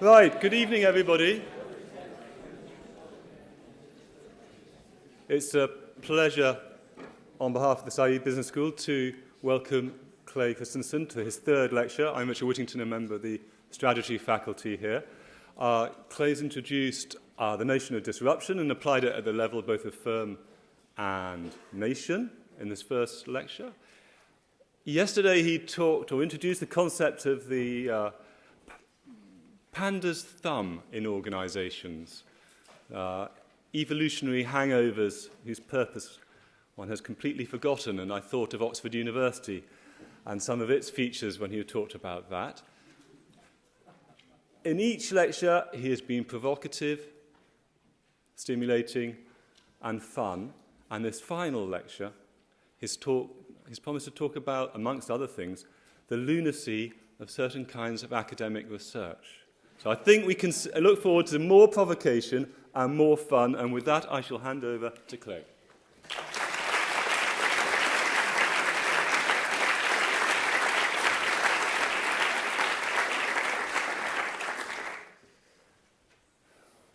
Right, good evening, everybody. It's a pleasure, on behalf of the Saïd Business School, to welcome Clayton Christensen to his third lecture. I'm Richard Whittington, a member of the strategy faculty here. Clay's introduced the notion of disruption and applied it at the level both of firm and nation in this first lecture. Yesterday he talked or introduced the concept of the panda's thumb in organizations, evolutionary hangovers whose purpose one has completely forgotten, and I thought of Oxford University and some of its features when he talked about that. In each lecture, he has been provocative, stimulating, and fun, and this final lecture, he's promised to talk about, amongst other things, the lunacy of certain kinds of academic research. So I think we can look forward to more provocation and more fun, and with that I shall hand over to Clay.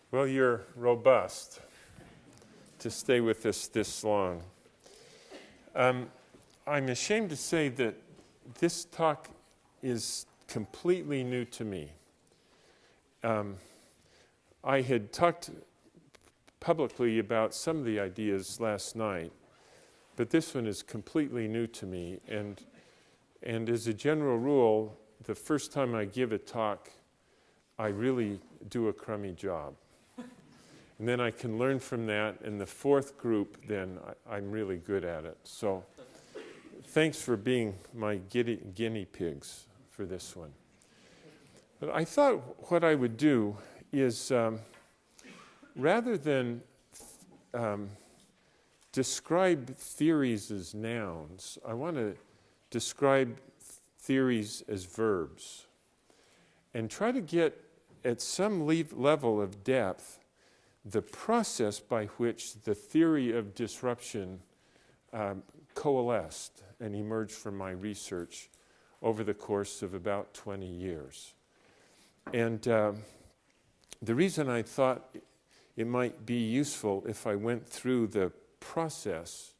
Well, you're robust to stay with us this long. I'm ashamed to say that this talk is completely new to me. I had talked publicly about some of the ideas last night, but this one is completely new to me. And as a general rule, the first time I give a talk, I really do a crummy job. And then I can learn from that. And the fourth group, then I'm really good at it. So thanks for being my guinea pigs for this one. But I thought what I would do is, rather than describe theories as nouns, I want to describe theories as verbs and try to get at some level of depth the process by which the theory of disruption coalesced and emerged from my research over the course of about 20 years. And the reason I thought it might be useful if I went through the process,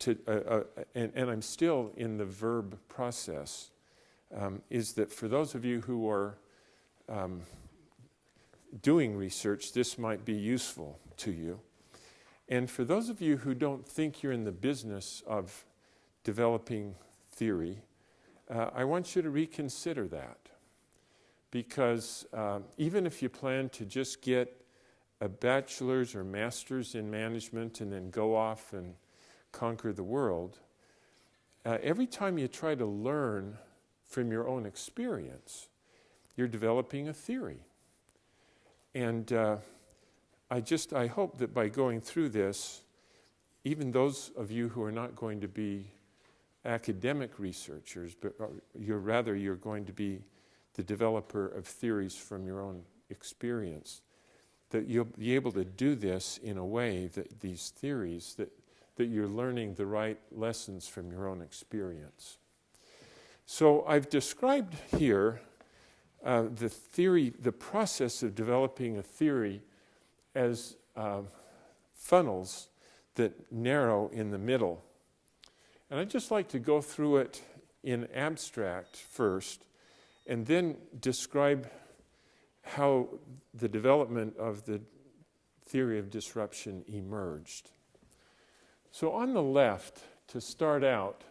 and I'm still in the verb process, is that for those of you who are doing research, this might be useful to you. And for those of you who don't think you're in the business of developing theory, I want you to reconsider that. Because even if you plan to just get a bachelor's or master's in management and then go off and conquer the world, every time you try to learn from your own experience, you're developing a theory. And I hope that by going through this, even those of you who are not going to be academic researchers, but you're going to be the developer of theories from your own experience, that you'll be able to do this in a way that these theories, that you're learning the right lessons from your own experience. So I've described here the process of developing a theory as funnels that narrow in the middle. And I'd just like to go through it in abstract first, and then describe how the development of the theory of disruption emerged. So on the left, to start out,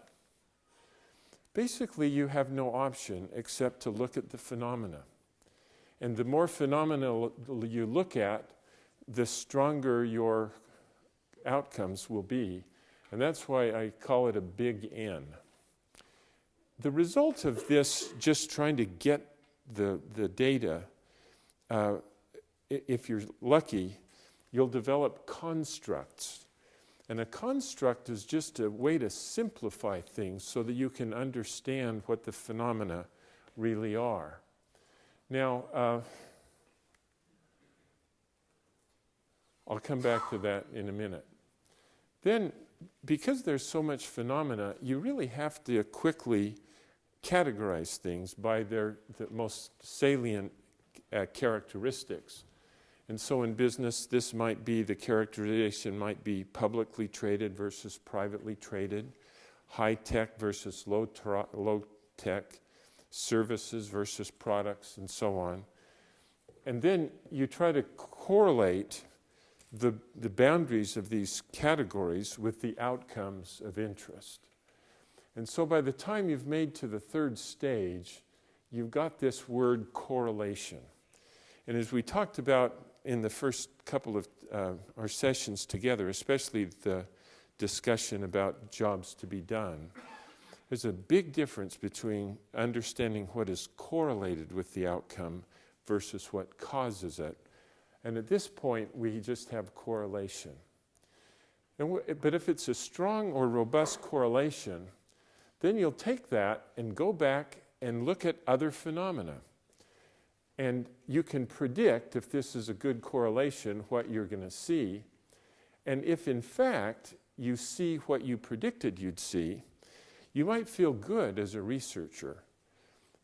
basically you have no option except to look at the phenomena. And the more phenomena you look at, the stronger your outcomes will be. And that's why I call it a big N. The result of this, just trying to get the data, if you're lucky, you'll develop constructs. And a construct is just a way to simplify things so that you can understand what the phenomena really are. Now, I'll come back to that in a minute. Then, because there's so much phenomena, you really have to quickly categorize things by the most salient characteristics. And so in business, this might be, the characterization might be publicly traded versus privately traded, high tech versus low tech, services versus products, and so on. And then you try to correlate the boundaries of these categories with the outcomes of interest. And so by the time you've made to the third stage, you've got this word correlation. And as we talked about in the first couple of our sessions together, especially the discussion about jobs to be done, there's a big difference between understanding what is correlated with the outcome versus what causes it. And at this point, we just have correlation. But if it's a strong or robust correlation, then you'll take that and go back and look at other phenomena. And you can predict, if this is a good correlation, what you're going to see. And if, in fact, you see what you predicted you'd see, you might feel good as a researcher.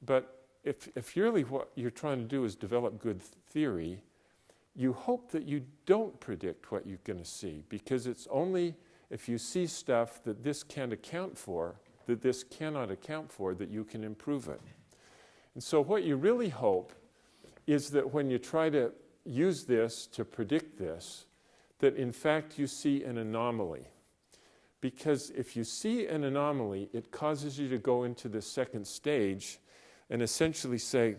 But if really what you're trying to do is develop good theory, you hope that you don't predict what you're going to see, because it's only if you see stuff that this can't account for, that this cannot account for, that you can improve it. And so what you really hope is that when you try to use this to predict this, that in fact you see an anomaly. Because if you see an anomaly, it causes you to go into the second stage and essentially say,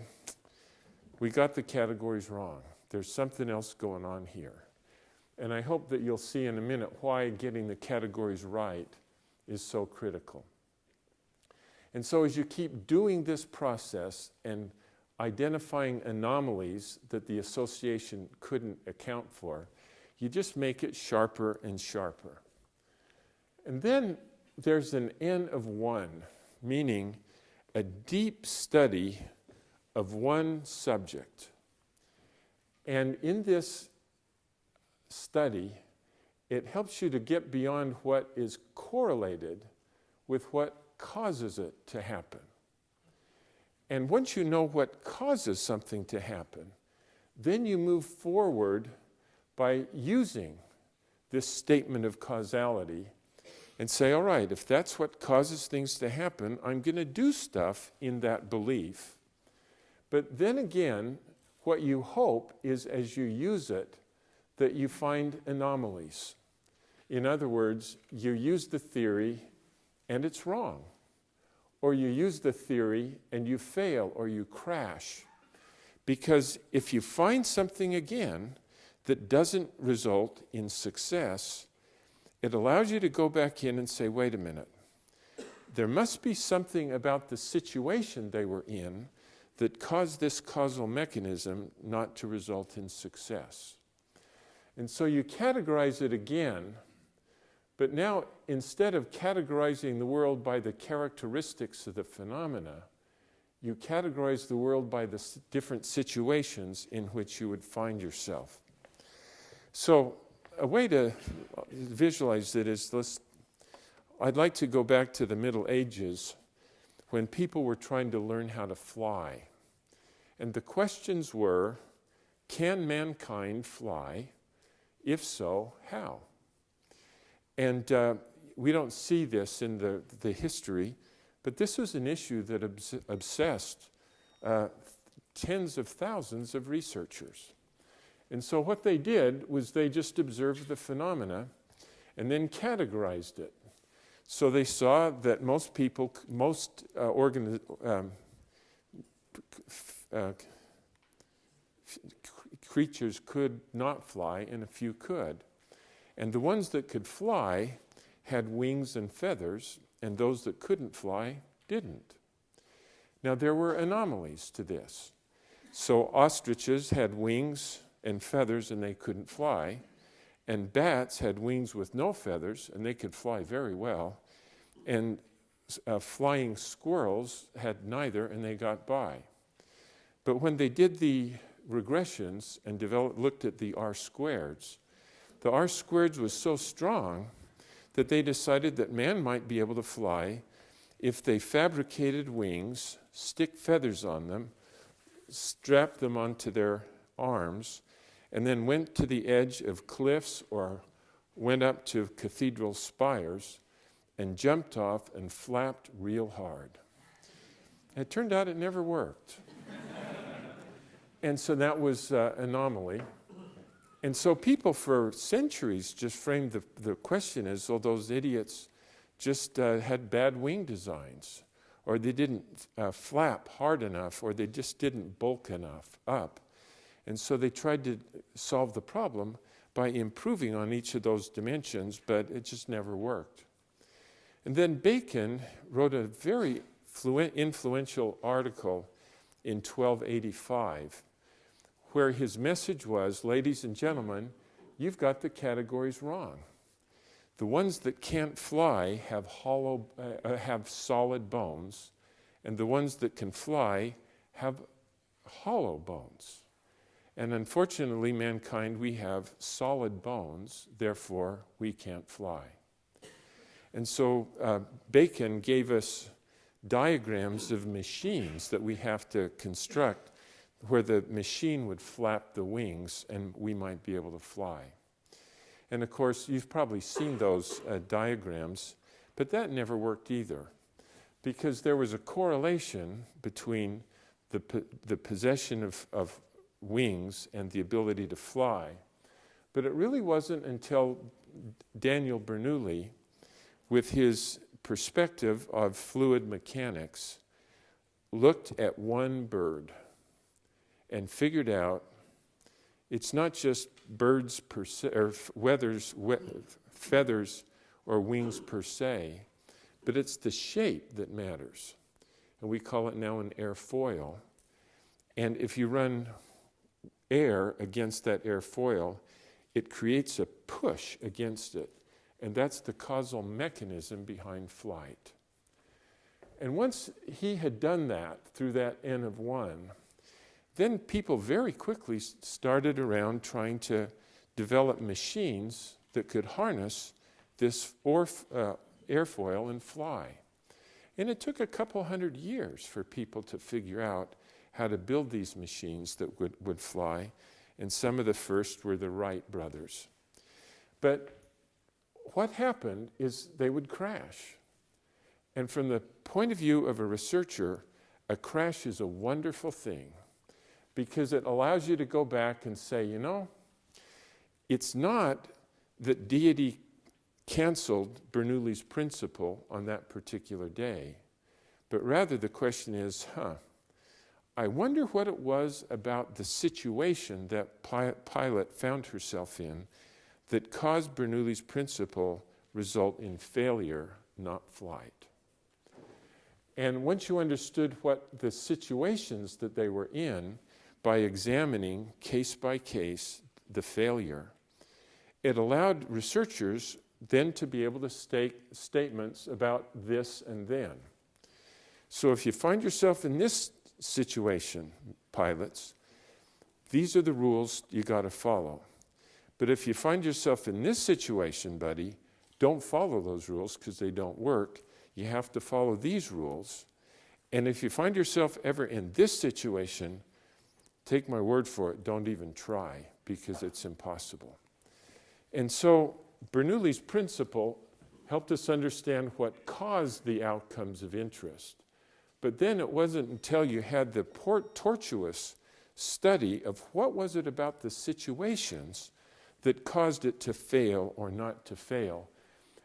we got the categories wrong. There's something else going on here. And I hope that you'll see in a minute why getting the categories right is so critical. And so as you keep doing this process and identifying anomalies that the association couldn't account for, you just make it sharper and sharper. And then there's an N of 1, meaning a deep study of one subject. And in this study, it helps you to get beyond what is correlated with what causes it to happen. And once you know what causes something to happen, then you move forward by using this statement of causality and say, all right, if that's what causes things to happen, I'm going to do stuff in that belief. But then again, what you hope is as you use it, that you find anomalies. In other words, you use the theory and it's wrong. Or you use the theory and you fail or you crash. Because if you find something again that doesn't result in success, it allows you to go back in and say, wait a minute, there must be something about the situation they were in that caused this causal mechanism not to result in success. And so you categorize it again, but now instead of categorizing the world by the characteristics of the phenomena, you categorize the world by the different situations in which you would find yourself. So a way to visualize it is, I'd like to go back to the Middle Ages when people were trying to learn how to fly. And the questions were, can mankind fly? If so, how? And we don't see this in the history, but this was an issue that obsessed tens of thousands of researchers. And so what they did was they just observed the phenomena and then categorized it. So they saw that most creatures could not fly and a few could. And the ones that could fly had wings and feathers, and those that couldn't fly didn't. Now there were anomalies to this. So ostriches had wings and feathers and they couldn't fly, and bats had wings with no feathers and they could fly very well, and flying squirrels had neither and they got by. But when they did the regressions and looked at the R-squareds, the R-squareds was so strong that they decided that man might be able to fly if they fabricated wings, stick feathers on them, strapped them onto their arms, and then went to the edge of cliffs or went up to cathedral spires and jumped off and flapped real hard. It turned out it never worked. And so that was anomaly. And so people for centuries just framed the question as, well, those idiots just had bad wing designs, or they didn't flap hard enough, or they just didn't bulk enough up. And so they tried to solve the problem by improving on each of those dimensions, but it just never worked. And then Bacon wrote a very influential article in 1285, where his message was, ladies and gentlemen, you've got the categories wrong. The ones that can't fly have solid bones, and the ones that can fly have hollow bones. And unfortunately, mankind, we have solid bones, therefore we can't fly. And so Bacon gave us diagrams of machines that we have to construct where the machine would flap the wings and we might be able to fly. And of course, you've probably seen those diagrams, but that never worked either, because there was a correlation between the possession of wings and the ability to fly. But it really wasn't until Daniel Bernoulli, with his perspective of fluid mechanics, looked at one bird and figured out it's not just birds per se, or feathers or wings per se, but it's the shape that matters. And we call it now an airfoil. And if you run air against that airfoil, it creates a push against it. And that's the causal mechanism behind flight. And once he had done that through that N of 1, then people very quickly started around trying to develop machines that could harness this airfoil and fly. And it took a couple hundred years for people to figure out how to build these machines that would fly, and some of the first were the Wright brothers. But what happened is they would crash. And from the point of view of a researcher, a crash is a wonderful thing, because it allows you to go back and say, you know, it's not that deity canceled Bernoulli's principle on that particular day, but rather the question is, I wonder what it was about the situation that Pilate found herself in that caused Bernoulli's principle result in failure, not flight. And once you understood what the situations that they were in by examining case by case the failure, it allowed researchers then to be able to state statements about this and then. So if you find yourself in this situation, pilots, these are the rules you got to follow. But if you find yourself in this situation, buddy, don't follow those rules because they don't work. You have to follow these rules. And if you find yourself ever in this situation, take my word for it, don't even try, because it's impossible. And so Bernoulli's principle helped us understand what caused the outcomes of interest. But then it wasn't until you had the tortuous study of what was it about the situations that caused it to fail or not to fail.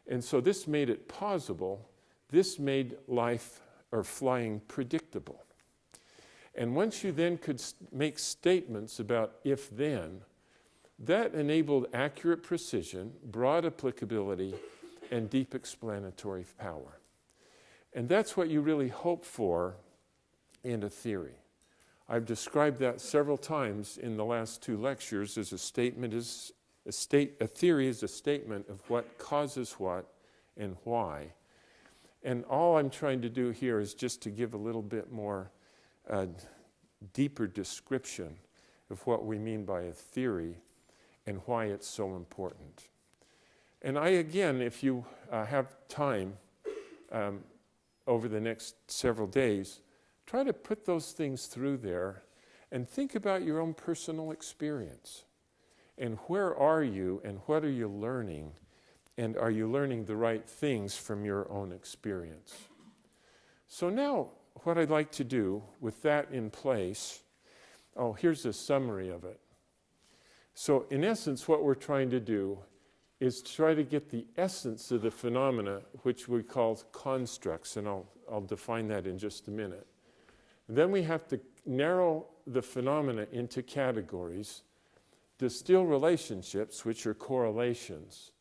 And so this made it plausible. This made life or flying predictable. And once you then could make statements about if-then, that enabled accurate precision, broad applicability, and deep explanatory power. And that's what you really hope for in a theory. I've described that several times in the last 2 lectures as a theory is a statement of what causes what and why. And all I'm trying to do here is just to give a little bit more deeper description of what we mean by a theory and why it's so important. And again, if you have time over the next several days, try to put those things through there and think about your own personal experience. And where are you and what are you learning? And are you learning the right things from your own experience? So now what I'd like to do with that in place, here's a summary of it. So in essence, what we're trying to do is try to get the essence of the phenomena, which we call constructs, and I'll define that in just a minute. Then we have to narrow the phenomena into categories, distill relationships, which are correlations,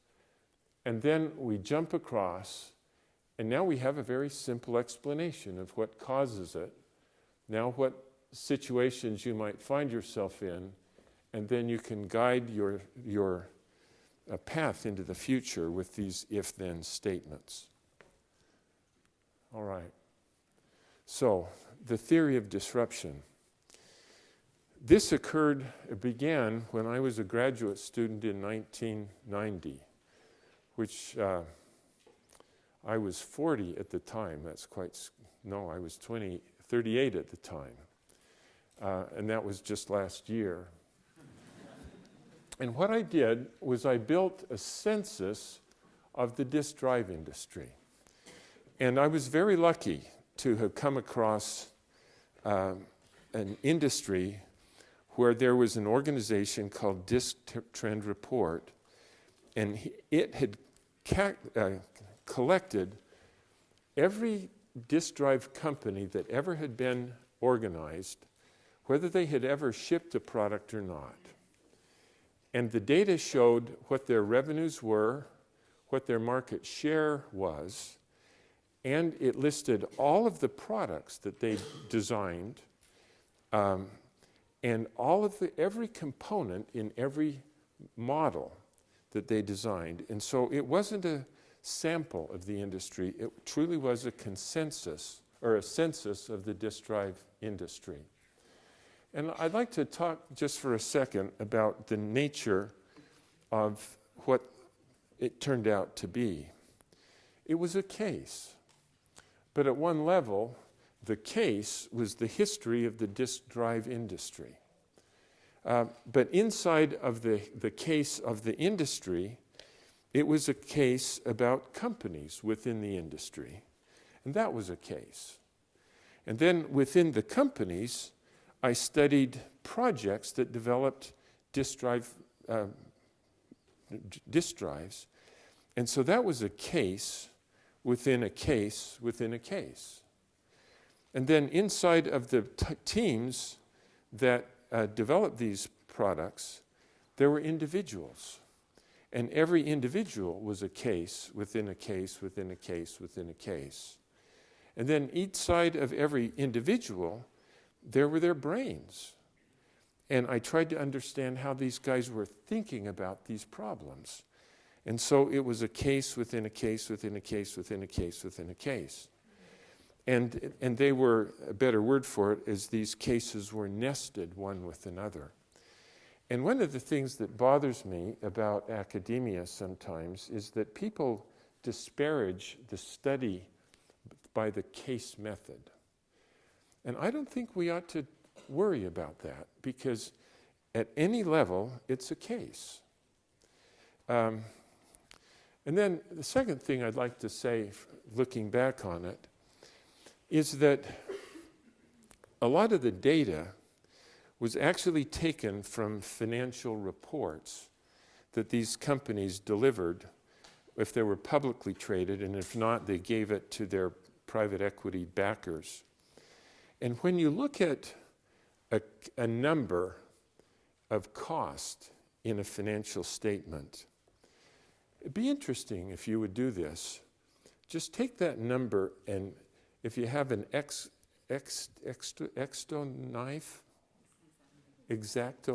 and then we jump across, and now we have a very simple explanation of what causes it, now what situations you might find yourself in, and then you can guide your path into the future with these if-then statements. All right. So, the theory of disruption. This began when I was a graduate student in 1990, which I was 40 at the time. I was 38 at the time. And that was just last year. And what I did was I built a census of the disk drive industry. And I was very lucky to have come across an industry where there was an organization called Disk Trend Report, and it had collected every disk drive company that ever had been organized, whether they had ever shipped a product or not. And the data showed what their revenues were, what their market share was, and it listed all of the products that they designed, and every component in every model that they designed. And so it wasn't a sample of the industry, it truly was a consensus, or a census of the disk drive industry. And I'd like to talk just for a second about the nature of what it turned out to be. It was a case, but at one level, the case was the history of the disk drive industry. But inside of the case of the industry, it was a case about companies within the industry, and that was a case. And then within the companies, I studied projects that developed disk drives, and so that was a case within a case within a case. And then inside of the teams that developed these products, there were individuals, and every individual was a case within a case within a case within a case. And then each side of every individual, there were their brains. And I tried to understand how these guys were thinking about these problems. And so it was a case within a case within a case within a case within a case. And they were, a better word for it, is these cases were nested one with another. And one of the things that bothers me about academia sometimes is that people disparage the study by the case method. And I don't think we ought to worry about that, because at any level, it's a case. And then the second thing I'd like to say, looking back on it, is that a lot of the data was actually taken from financial reports that these companies delivered if they were publicly traded, and if not, they gave it to their private equity backers. And when you look at a number of cost in a financial statement, it'd be interesting if you would do this. Just take that number, and if you have an X-Acto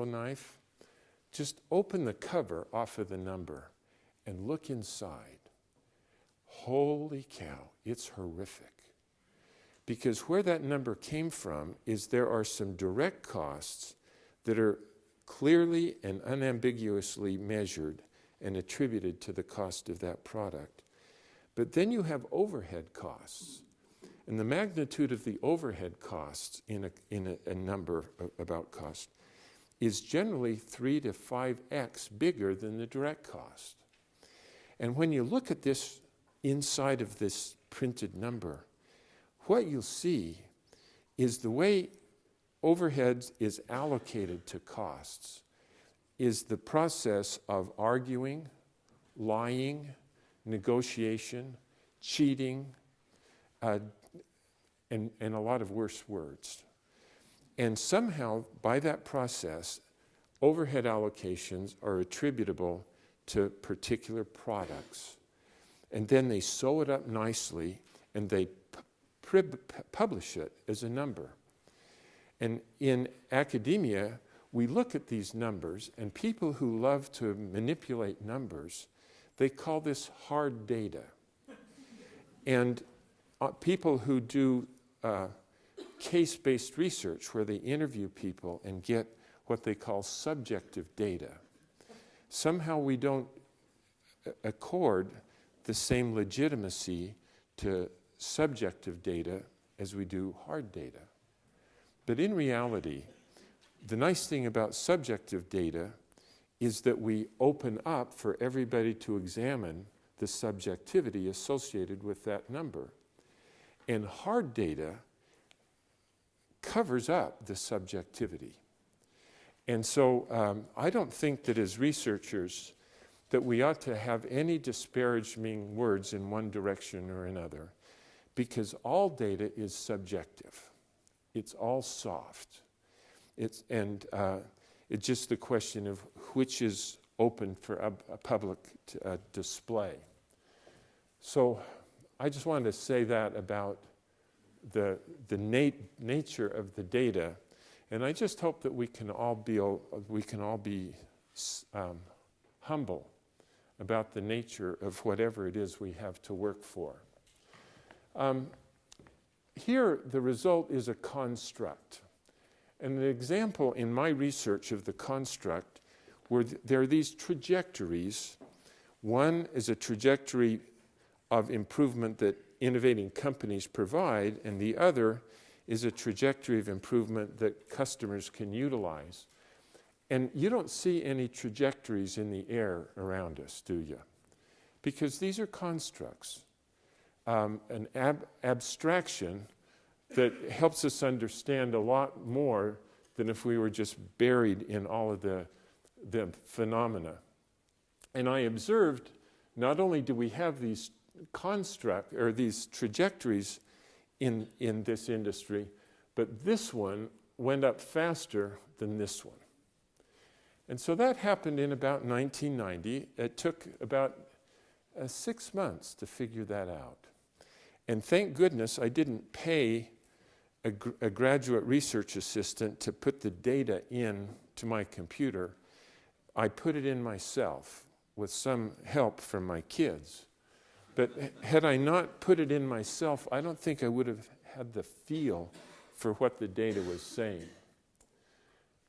knife, just open the cover off of the number and look inside. Holy cow, it's horrific. Because where that number came from is there are some direct costs that are clearly and unambiguously measured and attributed to the cost of that product. But then you have overhead costs. And the magnitude of the overhead costs in a number about cost is generally 3 to 5x bigger than the direct cost. And when you look at this inside of this printed number, what you'll see is the way overheads is allocated to costs is the process of arguing, lying, negotiation, cheating, and a lot of worse words. And somehow, by that process, overhead allocations are attributable to particular products. And then they sew it up nicely, and they publish it as a number. And in academia, we look at these numbers, and people who love to manipulate numbers, they call this hard data. And people who do case-based research, where they interview people and get what they call subjective data, somehow we don't accord the same legitimacy to subjective data as we do hard data. But in reality, the nice thing about subjective data is that we open up for everybody to examine the subjectivity associated with that number. And hard data covers up the subjectivity. And so I don't think that as researchers that we ought to have any disparaging words in one direction or another, because all data is subjective. It's all soft. It's just the question of which is open for a public display. So I just wanted to say that about the nature of the data, and I just hope that we can all be humble about the nature of whatever it is we have to work for. Here, the result is a construct. And an example in my research of the construct where there are these trajectories. One is a trajectory of improvement that innovating companies provide, and the other is a trajectory of improvement that customers can utilize. And you don't see any trajectories in the air around us, do you? Because these are constructs. An abstraction that helps us understand a lot more than if we were just buried in all of the phenomena. And I observed not only do we have these these trajectories in this industry, but this one went up faster than this one. And so that happened in about 1990. It took about 6 months to figure that out. And thank goodness I didn't pay a graduate research assistant to put the data in to my computer. I put it in myself with some help from my kids. But had I not put it in myself, I don't think I would have had the feel for what the data was saying.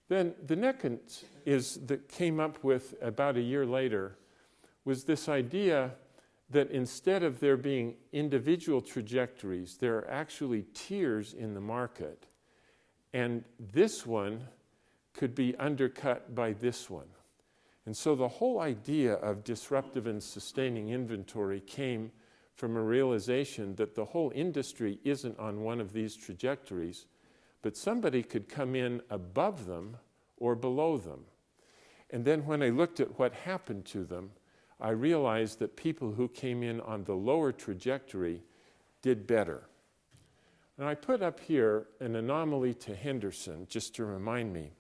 Then the next that came up with about a year later was this idea that instead of there being individual trajectories, there are actually tiers in the market. And this one could be undercut by this one. And so the whole idea of disruptive and sustaining inventory came from a realization that the whole industry isn't on one of these trajectories, but somebody could come in above them or below them. And then when I looked at what happened to them, I realized that people who came in on the lower trajectory did better. And I put up here an anomaly to Henderson, just to remind me.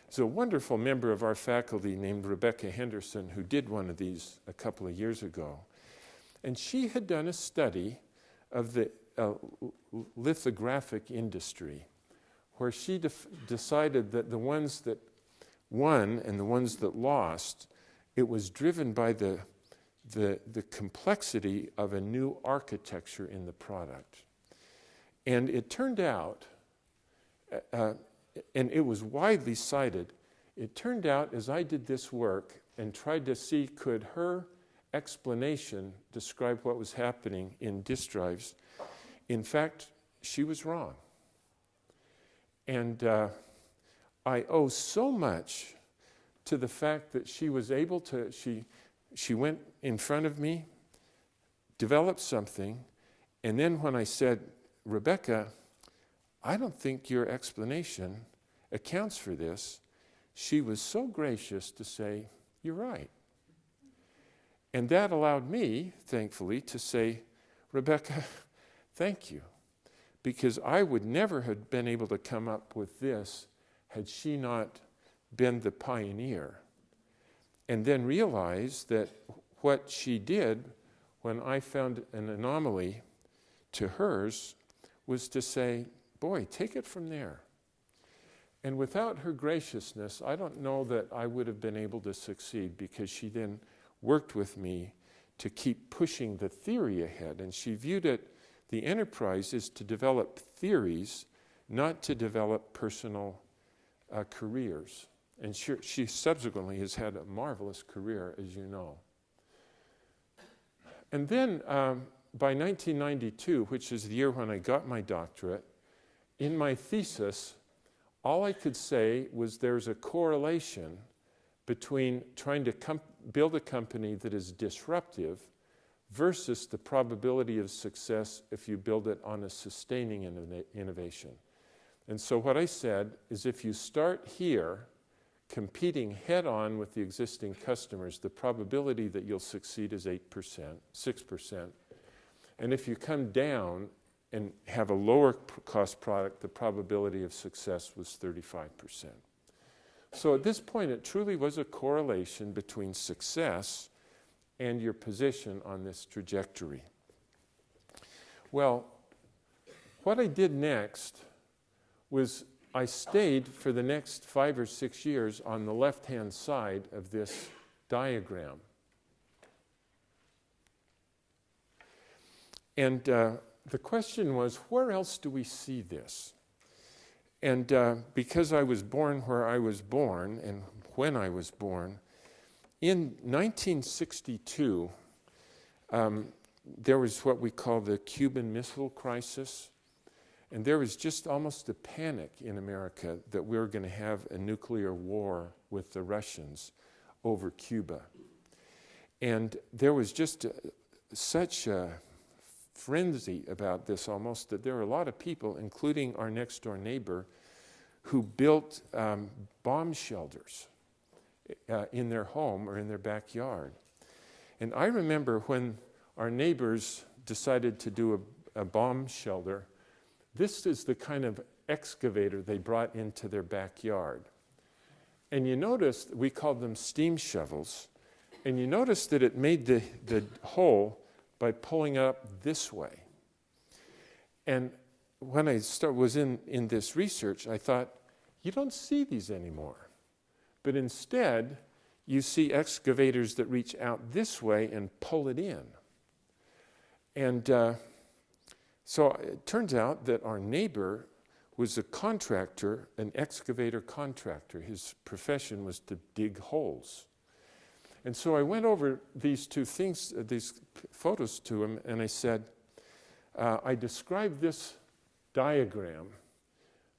There's a wonderful member of our faculty named Rebecca Henderson who did one of these a couple of years ago. And she had done a study of the lithographic industry, where she decided that the ones that won and the ones that lost, it was driven by the complexity of a new architecture in the product. And it turned out, and it was widely cited, it turned out as I did this work and tried to see could her explanation describe what was happening in disk drives. In fact, she was wrong. And I owe so much to the fact that she was able to, she went in front of me, developed something, and then when I said, Rebecca, I don't think your explanation accounts for this, she was so gracious to say, you're right. And that allowed me, thankfully, to say, Rebecca, thank you. Because I would never have been able to come up with this had she not been the pioneer. And then realize that what she did when I found an anomaly to hers was to say, boy, take it from there. And without her graciousness, I don't know that I would have been able to succeed, because she then worked with me to keep pushing the theory ahead. And she viewed it, the enterprise is to develop theories, not to develop personal careers. And she subsequently has had a marvelous career, as you know. And then by 1992, which is the year when I got my doctorate, in my thesis, all I could say was there's a correlation between trying to build a company that is disruptive versus the probability of success if you build it on a sustaining innovation. And so what I said is, if you start here competing head-on with the existing customers, the probability that you'll succeed is 8%, 6%. And if you come down and have a lower cost product, the probability of success was 35%. So at this point, it truly was a correlation between success and your position on this trajectory. Well, what I did next was I stayed for the next 5 or 6 years on the left-hand side of this diagram. And the question was, where else do we see this? And because I was born where I was born and when I was born, in 1962, there was what we call the Cuban Missile Crisis. And there was just almost a panic in America that we were going to have a nuclear war with the Russians over Cuba. And there was just such a frenzy about this almost that there were a lot of people, including our next door neighbor, who built bomb shelters in their home or in their backyard. And I remember when our neighbors decided to do a bomb shelter, this is the kind of excavator they brought into their backyard. And you notice, we called them steam shovels, and you notice that it made the hole by pulling up this way. And when I was in this research, I thought, you don't see these anymore. But instead, you see excavators that reach out this way and pull it in. And so it turns out that our neighbor was a contractor, an excavator contractor. His profession was to dig holes. And so I went over these two things, these photos to him, and I said, I described this diagram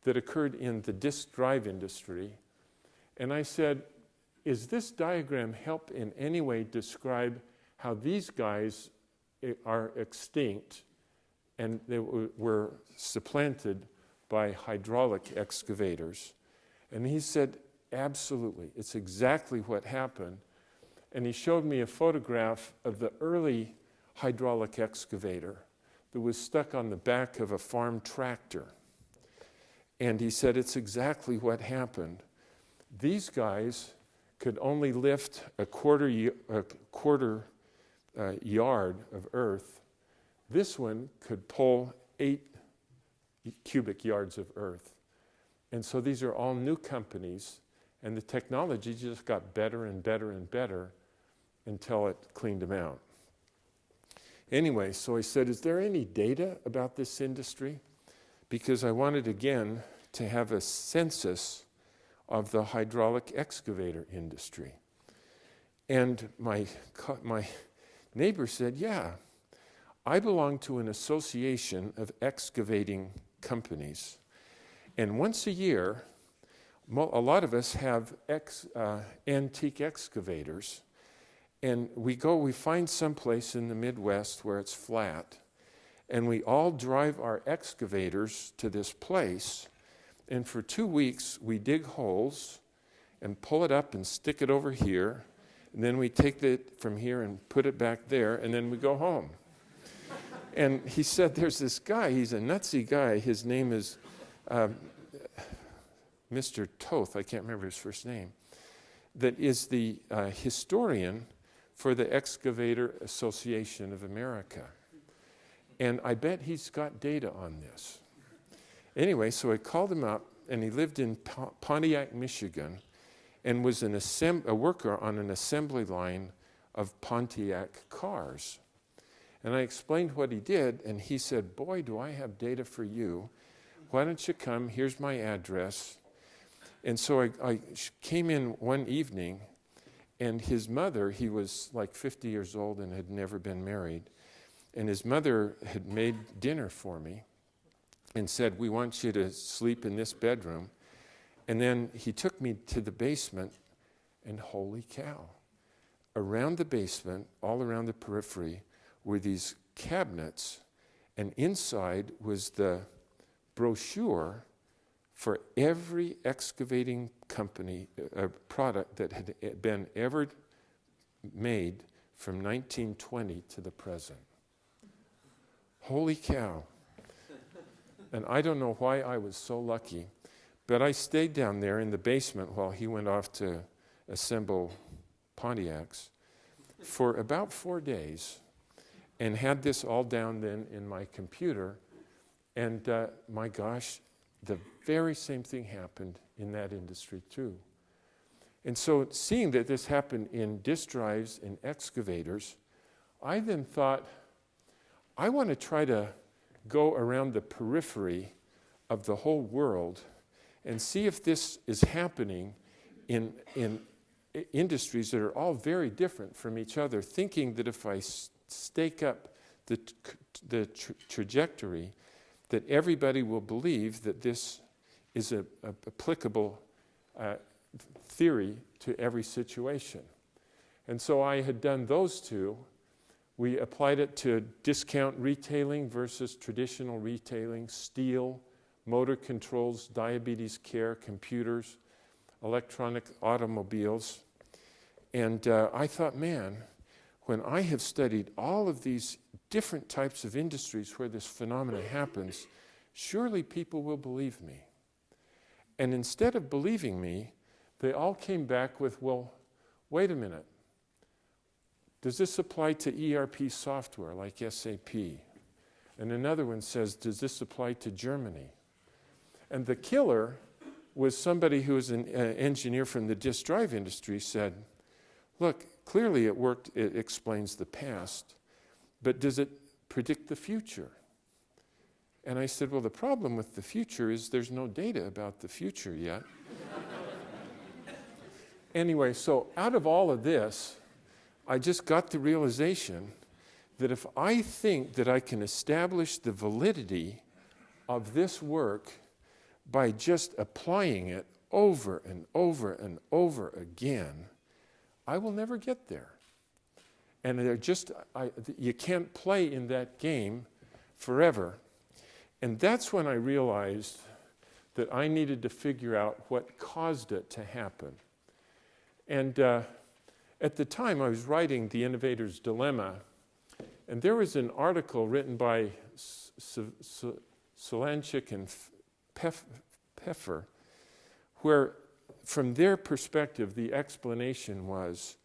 that occurred in the disk drive industry, and I said, is this diagram help in any way describe how these guys are extinct and they were supplanted by hydraulic excavators? And he said, absolutely. It's exactly what happened. And he showed me a photograph of the early hydraulic excavator that was stuck on the back of a farm tractor. And he said, it's exactly what happened. These guys could only lift a quarter yard of earth. This one could pull 8 cubic yards of earth. And so these are all new companies, and the technology just got better and better and better until it cleaned them out. Anyway, so I said, is there any data about this industry? Because I wanted, again, to have a census of the hydraulic excavator industry. And my neighbor said, yeah, I belong to an association of excavating companies. And once a year, a lot of us have antique excavators. And we find someplace in the Midwest where it's flat. And we all drive our excavators to this place. And for 2 weeks, we dig holes and pull it up and stick it over here. And then we take it from here and put it back there. And then we go home. And he said, there's this guy. He's a nutsy guy. His name is Mr. Toth. I can't remember his first name. That is the historian for the Excavator Association of America. And I bet he's got data on this. Anyway, so I called him up, and he lived in Pontiac, Michigan, and was a worker on an assembly line of Pontiac cars. And I explained what he did, and he said, boy, do I have data for you. Why don't you come? Here's my address. And so I came in one evening, and his mother, he was like 50 years old and had never been married, and his mother had made dinner for me and said, we want you to sleep in this bedroom. And then he took me to the basement, and holy cow, around the basement, all around the periphery, were these cabinets, and inside was the brochure for every excavating company, product that had been ever made from 1920 to the present. Holy cow. And I don't know why I was so lucky, but I stayed down there in the basement while he went off to assemble Pontiacs for about 4 days, and had this all down then in my computer. And my gosh, the very same thing happened in that industry too. And so seeing that this happened in disk drives and excavators, I then thought, I want to try to go around the periphery of the whole world and see if this is happening in industries that are all very different from each other, thinking that if I stake up the trajectory, that everybody will believe that this is a applicable theory to every situation. And so I had done those two. We applied it to discount retailing versus traditional retailing, steel, motor controls, diabetes care, computers, electronic automobiles. And I thought, man, when I have studied all of these different types of industries where this phenomenon happens, surely people will believe me. And instead of believing me, they all came back with, well, wait a minute. Does this apply to ERP software like SAP? And another one says, does this apply to Germany? And the killer was somebody who was an engineer from the disk drive industry said, look, clearly it worked, it explains the past, but does it predict the future? And I said, well, the problem with the future is there's no data about the future yet. Anyway, so out of all of this, I just got the realization that if I think that I can establish the validity of this work by just applying it over and over and over again, I will never get there. And you can't play in that game forever. And that's when I realized that I needed to figure out what caused it to happen. And at the time, I was writing The Innovator's Dilemma, and there was an article written by Solanchik and Peffer, where, from their perspective, the explanation was,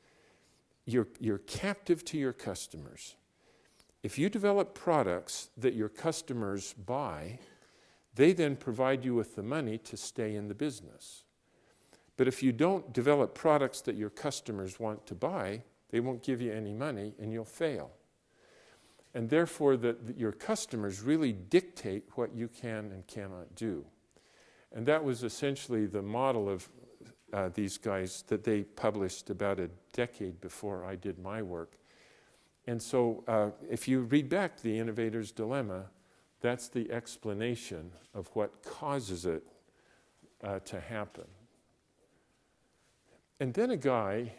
you're captive to your customers. If you develop products that your customers buy, they then provide you with the money to stay in the business. But if you don't develop products that your customers want to buy, they won't give you any money and you'll fail. And therefore, your customers really dictate what you can and cannot do. And that was essentially the model of these guys that they published about a decade before I did my work. And so if you read back The Innovator's Dilemma, that's the explanation of what causes it to happen. And then a guy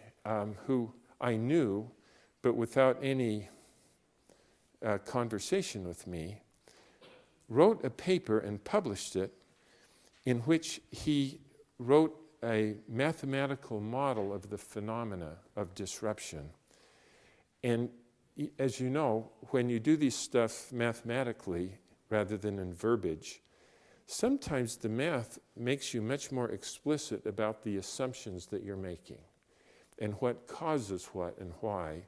who I knew, but without any conversation with me, wrote a paper and published it in which he wrote a mathematical model of the phenomena of disruption. And as you know, when you do these stuff mathematically rather than in verbiage, sometimes the math makes you much more explicit about the assumptions that you're making and what causes what and why.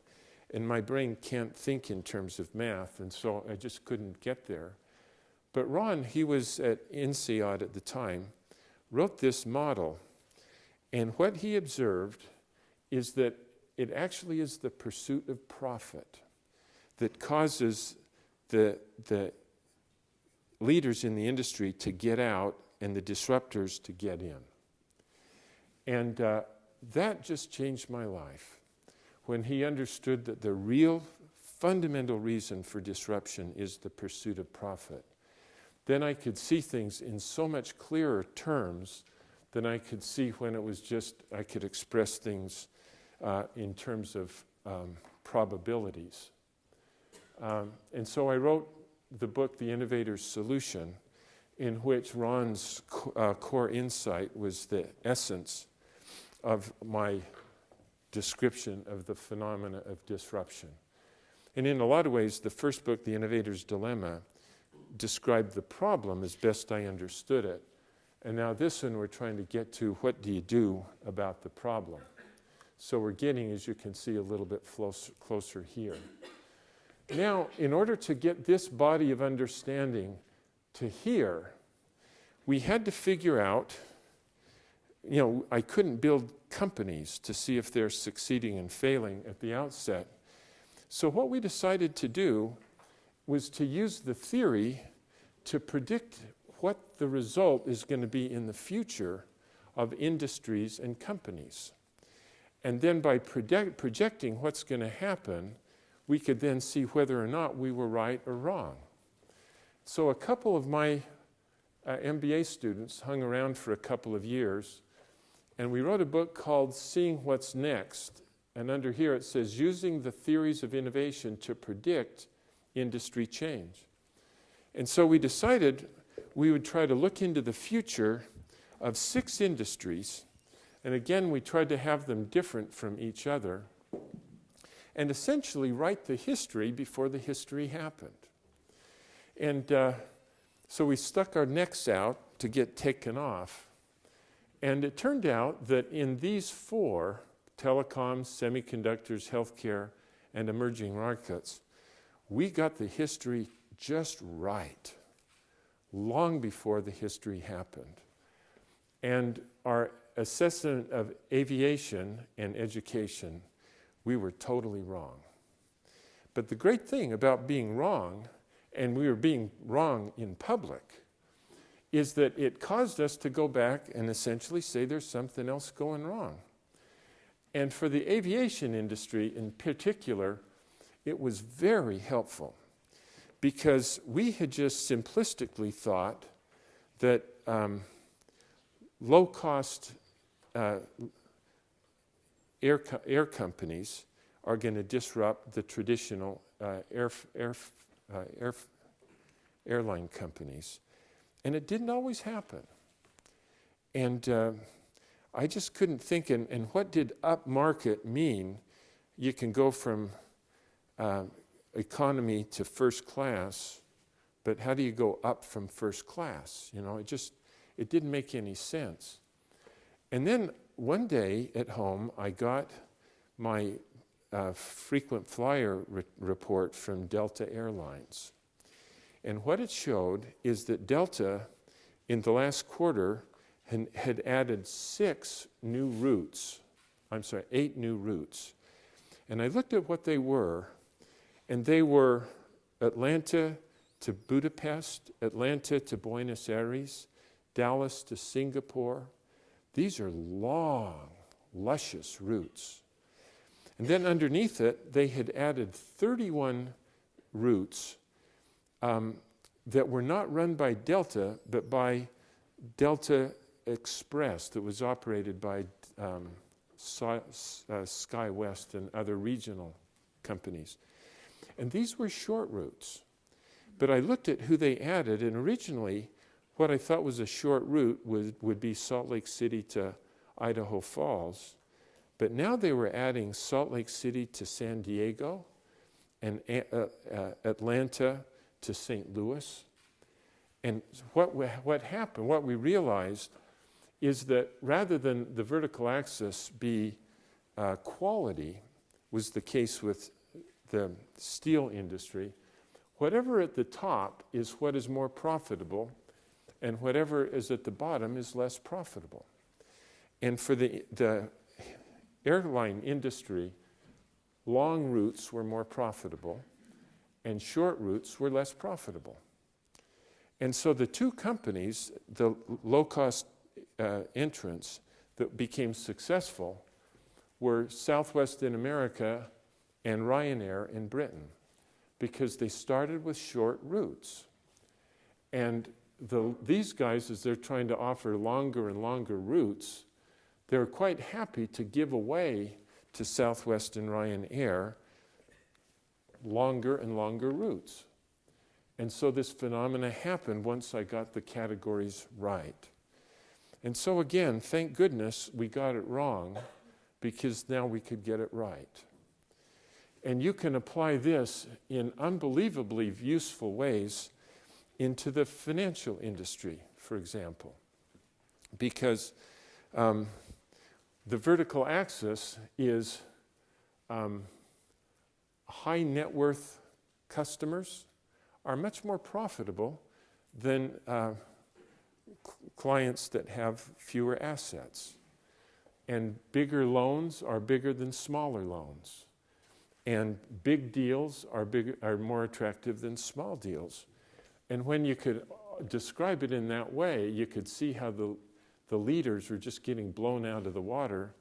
And my brain can't think in terms of math, and so I just couldn't get there. But Ron, he was at INSEAD at the time, wrote this model, and what he observed is that it actually is the pursuit of profit that causes the leaders in the industry to get out and the disruptors to get in. And that just changed my life when he understood that the real fundamental reason for disruption is the pursuit of profit. Then I could see things in so much clearer terms than I could see when it was just, I could express things in terms of probabilities. And so I wrote the book, The Innovator's Solution, in which Ron's core insight was the essence of my description of the phenomena of disruption. And in a lot of ways, the first book, The Innovator's Dilemma, described the problem as best I understood it. And now this one, we're trying to get to what do you do about the problem. So we're getting, as you can see, a little bit closer here. Now, in order to get this body of understanding to here, we had to figure out, I couldn't build companies to see if they're succeeding and failing at the outset. So what we decided to do was to use the theory to predict what the result is going to be in the future of industries and companies. And then by projecting what's going to happen, we could then see whether or not we were right or wrong. So a couple of my MBA students hung around for a couple of years, and we wrote a book called Seeing What's Next. And under here it says, Using the Theories of Innovation to Predict Industry Change. And so we decided we would try to look into the future of 6 industries. And again, we tried to have them different from each other and essentially write the history before the history happened. And so we stuck our necks out to get taken off. And it turned out that in these 4, telecoms, semiconductors, healthcare, and emerging markets, we got the history just right, long before the history happened. And our assessment of aviation and education, we were totally wrong. But the great thing about being wrong, and we were being wrong in public, is that it caused us to go back and essentially say there's something else going wrong. And for the aviation industry in particular, it was very helpful because we had just simplistically thought that low-cost air companies are going to disrupt the traditional airline companies. And it didn't always happen. And I just couldn't think, and what did upmarket mean? You can go from economy to first class, but how do you go up from first class? It didn't make any sense. And then one day at home, I got my frequent flyer report from Delta Airlines. And what it showed is that Delta, in the last quarter, had added 8 new routes. And I looked at what they were, and they were Atlanta to Budapest, Atlanta to Buenos Aires, Dallas to Singapore. These are long, luscious routes. And then underneath it, they had added 31 routes that were not run by Delta, but by Delta Express that was operated by SkyWest and other regional companies. And these were short routes. But I looked at who they added, and originally what I thought was a short route would be Salt Lake City to Idaho Falls. But now they were adding Salt Lake City to San Diego and Atlanta to St. Louis. And what happened, what we realized, is that rather than the vertical axis be quality, was the case with the steel industry, whatever at the top is what is more profitable, and whatever is at the bottom is less profitable. And for the airline industry, long routes were more profitable, and short routes were less profitable. And so the two companies, the low-cost entrants that became successful were Southwest in America and Ryanair in Britain, because they started with short routes. And these guys, as they're trying to offer longer and longer routes, they're quite happy to give away to Southwest and Ryanair longer and longer routes. And so this phenomena happened once I got the categories right. And so again, thank goodness we got it wrong, because now we could get it right. And you can apply this in unbelievably useful ways into the financial industry, for example. Because the vertical axis is high net worth customers are much more profitable than clients that have fewer assets. And bigger loans are bigger than smaller loans. And big deals are more attractive than small deals. And when you could describe it in that way, you could see how the leaders were just getting blown out of the water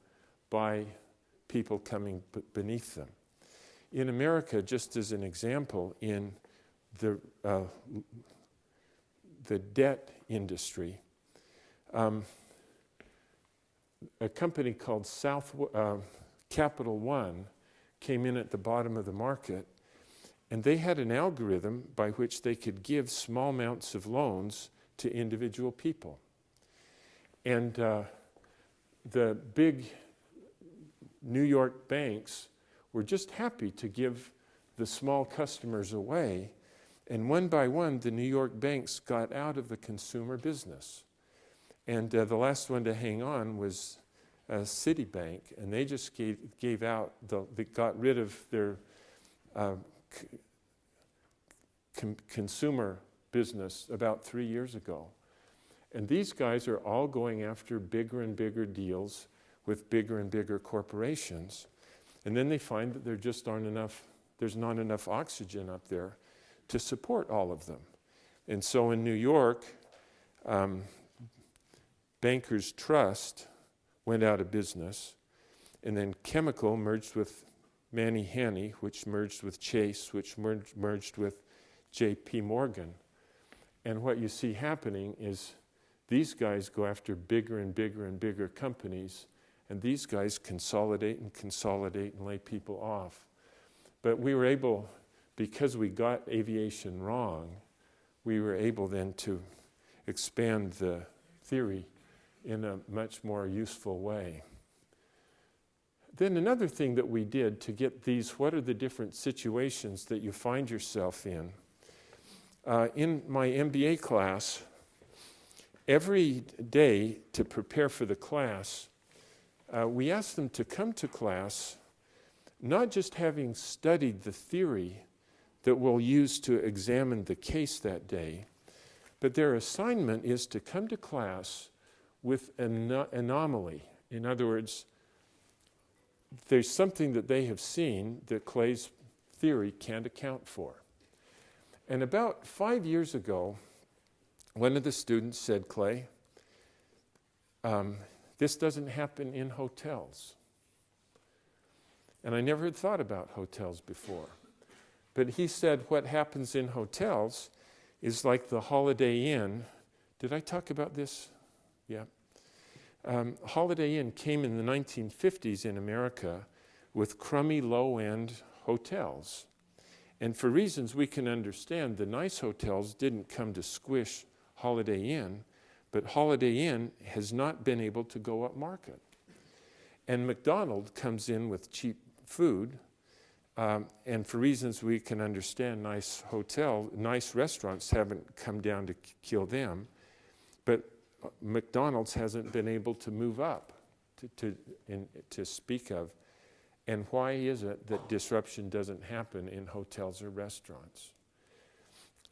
by people coming beneath them. In America, just as an example, in the debt industry, a company called Capital One came in at the bottom of the market, and they had an algorithm by which they could give small amounts of loans to individual people. And the big New York banks were just happy to give the small customers away, and one by one, the New York banks got out of the consumer business. And the last one to hang on was Citibank, and they just gave out, they got rid of their consumer business about 3 years ago. And these guys are all going after bigger and bigger deals with bigger and bigger corporations. And then they find that there's not enough oxygen up there to support all of them. And so in New York, Bankers Trust went out of business, and then Chemical merged with Manny Hanny, which merged with Chase, which merged with J.P. Morgan. And what you see happening is these guys go after bigger and bigger and bigger companies, and these guys consolidate and lay people off. But we were able, because we got aviation wrong, we were able then to expand the theory in a much more useful way. Then another thing that we did to get these, what are the different situations that you find yourself in my MBA class, every day to prepare for the class, we asked them to come to class not just having studied the theory that we'll use to examine the case that day, but their assignment is to come to class with an anomaly. In other words, there's something that they have seen that Clay's theory can't account for. And about 5 years ago, one of the students said, Clay, this doesn't happen in hotels. And I never had thought about hotels before. But he said what happens in hotels is like the Holiday Inn. Did I talk about this? Yeah. Holiday Inn came in the 1950s in America with crummy low-end hotels. And for reasons we can understand, the nice hotels didn't come to squish Holiday Inn, but Holiday Inn has not been able to go up market. And McDonald's comes in with cheap food, and for reasons we can understand, nice restaurants haven't come down to kill them, but McDonald's hasn't been able to move up to speak of. And why is it that disruption doesn't happen in hotels or restaurants?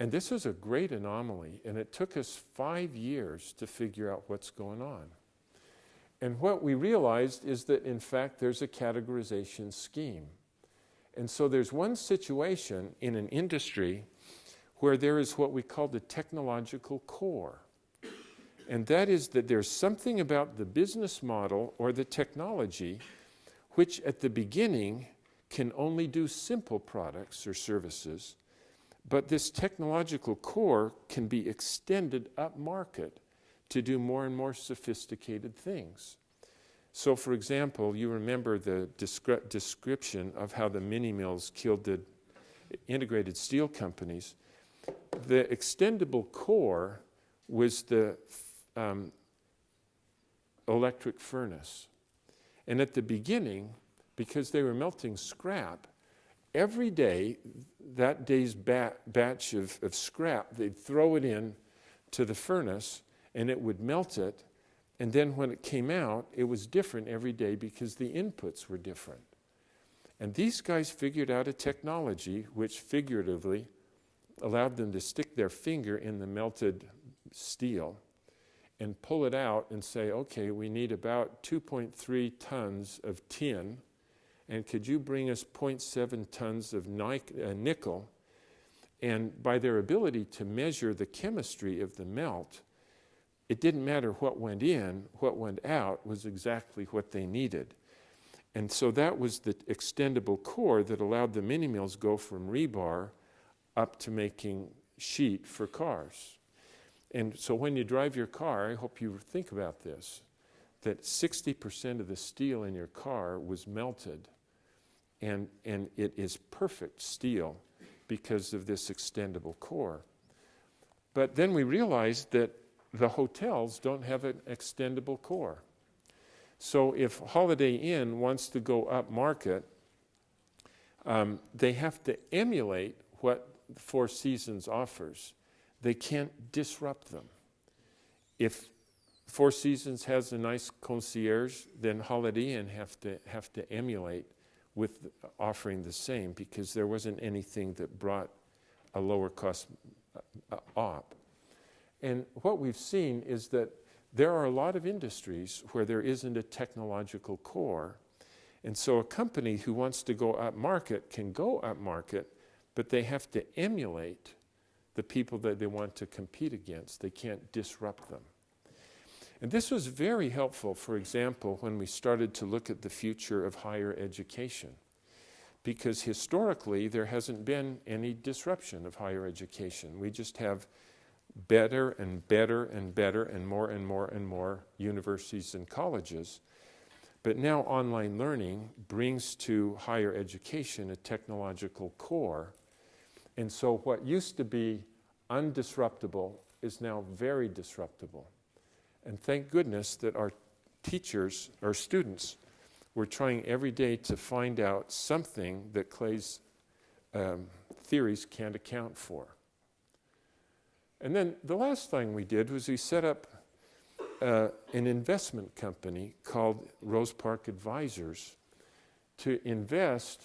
And this is a great anomaly, and it took us 5 years to figure out what's going on. And what we realized is that, in fact, there's a categorization scheme. And so there's one situation in an industry where there is what we call the technological core. And that is that there's something about the business model or the technology which at the beginning can only do simple products or services, but this technological core can be extended up market to do more and more sophisticated things. So for example, you remember the description of how the mini mills killed the integrated steel companies. The extendable core was the electric furnace. And at the beginning, because they were melting scrap, every day, that day's batch of scrap, they'd throw it in to the furnace, and it would melt it. And then when it came out, it was different every day because the inputs were different. And these guys figured out a technology which figuratively allowed them to stick their finger in the melted steel and pull it out and say, okay, we need about 2.3 tons of tin, and could you bring us 0.7 tons of nickel? And by their ability to measure the chemistry of the melt, it didn't matter what went in, what went out was exactly what they needed. And so that was the extendable core that allowed the mini mills go from rebar up to making sheet for cars. And so when you drive your car, I hope you think about this, that 60% of the steel in your car was melted, and it is perfect steel because of this extendable core. But then we realized that the hotels don't have an extendable core. So if Holiday Inn wants to go up market, they have to emulate what Four Seasons offers. They can't disrupt them. If Four Seasons has a nice concierge, then Holiday Inn have to emulate with offering the same, because there wasn't anything that brought a lower cost op. And what we've seen is that there are a lot of industries where there isn't a technological core. And so a company who wants to go up market can go up market, but they have to emulate the people that they want to compete against. They can't disrupt them. And this was very helpful, for example, when we started to look at the future of higher education, because historically there hasn't been any disruption of higher education. We just have better and better and better and more and more and more universities and colleges. But now online learning brings to higher education a technological core. And so what used to be undisruptible is now very disruptible. And thank goodness that our teachers, our students, were trying every day to find out something that Clay's theories can't account for. And then the last thing we did was we set up an investment company called Rose Park Advisors to invest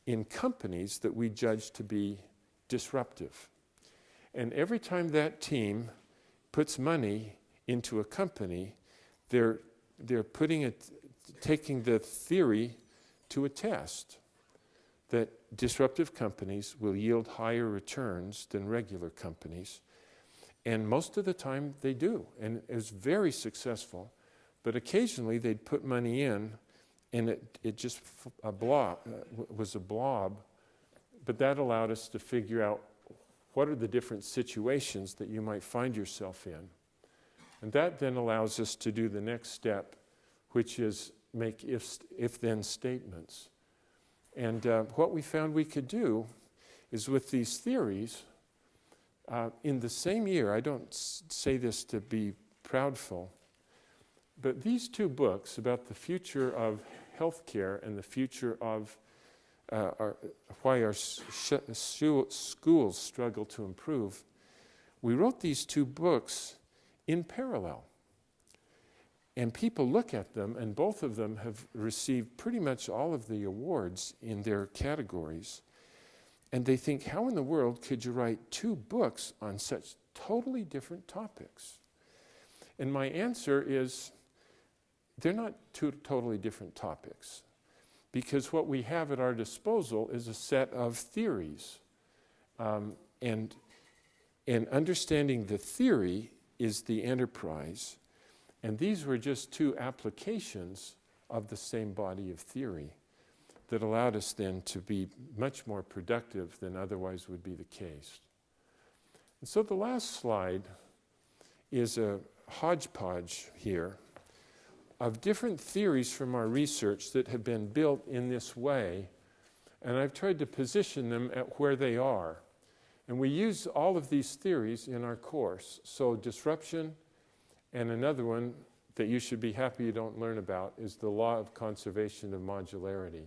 in companies that we judge to be disruptive. And every time that team puts money into a company, they're taking the theory to a test that disruptive companies will yield higher returns than regular companies. And most of the time they do, and it's very successful. But occasionally they'd put money in and it just was a blob, but that allowed us to figure out what are the different situations that you might find yourself in. And that then allows us to do the next step, which is make if-then statements. And what we found we could do is with these theories, in the same year, I don't say this to be proudful, but these two books about the future of healthcare and the future of why our schools struggle to improve, we wrote these two books in parallel. And people look at them, and both of them have received pretty much all of the awards in their categories. And they think, how in the world could you write two books on such totally different topics? And my answer is, they're not two totally different topics. Because what we have at our disposal is a set of theories. And understanding the theory is the enterprise. And these were just two applications of the same body of theory that allowed us then to be much more productive than otherwise would be the case. And so the last slide is a hodgepodge here of different theories from our research that have been built in this way, and I've tried to position them at where they are. And we use all of these theories in our course. So disruption, and another one that you should be happy you don't learn about is the law of conservation of modularity.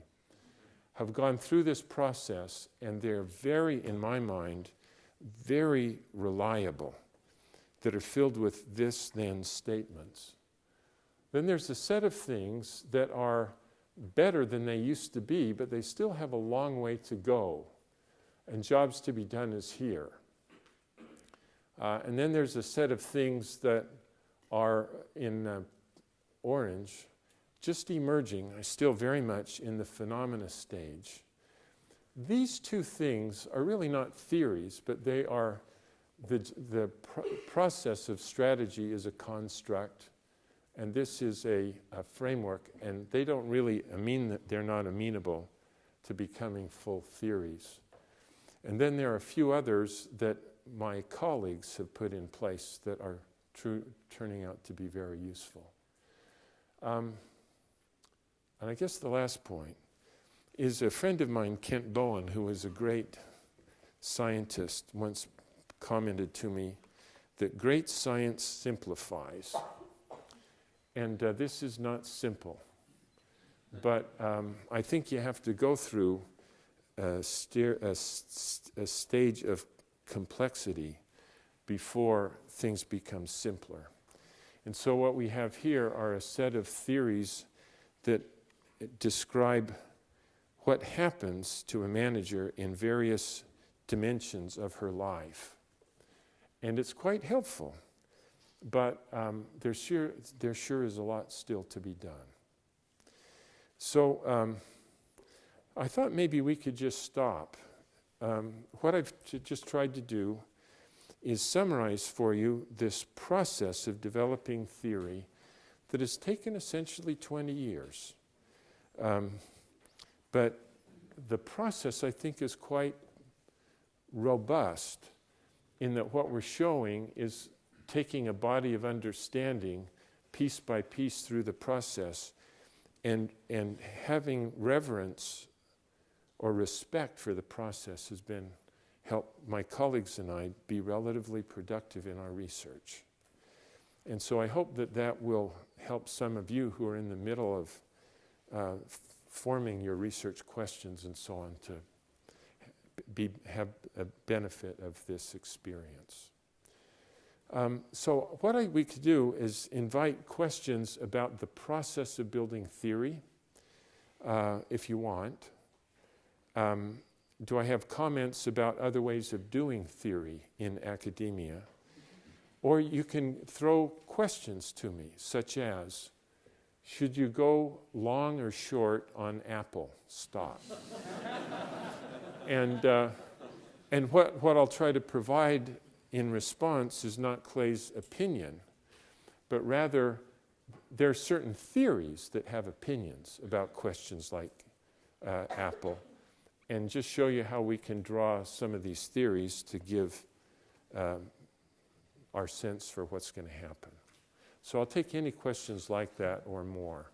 Have gone through this process, and they're very, in my mind, very reliable, that are filled with this-then statements. Then there's a set of things that are better than they used to be, but they still have a long way to go, and jobs to be done is here. And then there's a set of things that are in orange, just emerging, still very much in the phenomena stage. These two things are really not theories, but they are the process of strategy is a construct, and this is a framework, and they don't really mean that they're not amenable to becoming full theories. And then there are a few others that my colleagues have put in place that are turning out to be very useful. And I guess the last point is a friend of mine, Kent Bowen, who was a great scientist, once commented to me that great science simplifies. And this is not simple. But I think you have to go through a stage of complexity before things become simpler. And so what we have here are a set of theories that describe what happens to a manager in various dimensions of her life. And it's quite helpful, but there sure is a lot still to be done. So I thought maybe we could just stop. What I've just tried to do is summarize for you this process of developing theory that has taken essentially 20 years. But the process, I think, is quite robust in that what we're showing is taking a body of understanding piece by piece through the process and having reverence or respect for the process has been helped my colleagues and I be relatively productive in our research. And so I hope that that will help some of you who are in the middle of forming your research questions and so on to have a benefit of this experience. So what we could do is invite questions about the process of building theory, if you want. Do I have comments about other ways of doing theory in academia? Or you can throw questions to me, such as, should you go long or short on Apple stock? And what I'll try to provide in response is not Clay's opinion, but rather there are certain theories that have opinions about questions like Apple, and just show you how we can draw some of these theories to give our sense for what's going to happen. So I'll take any questions like that or more.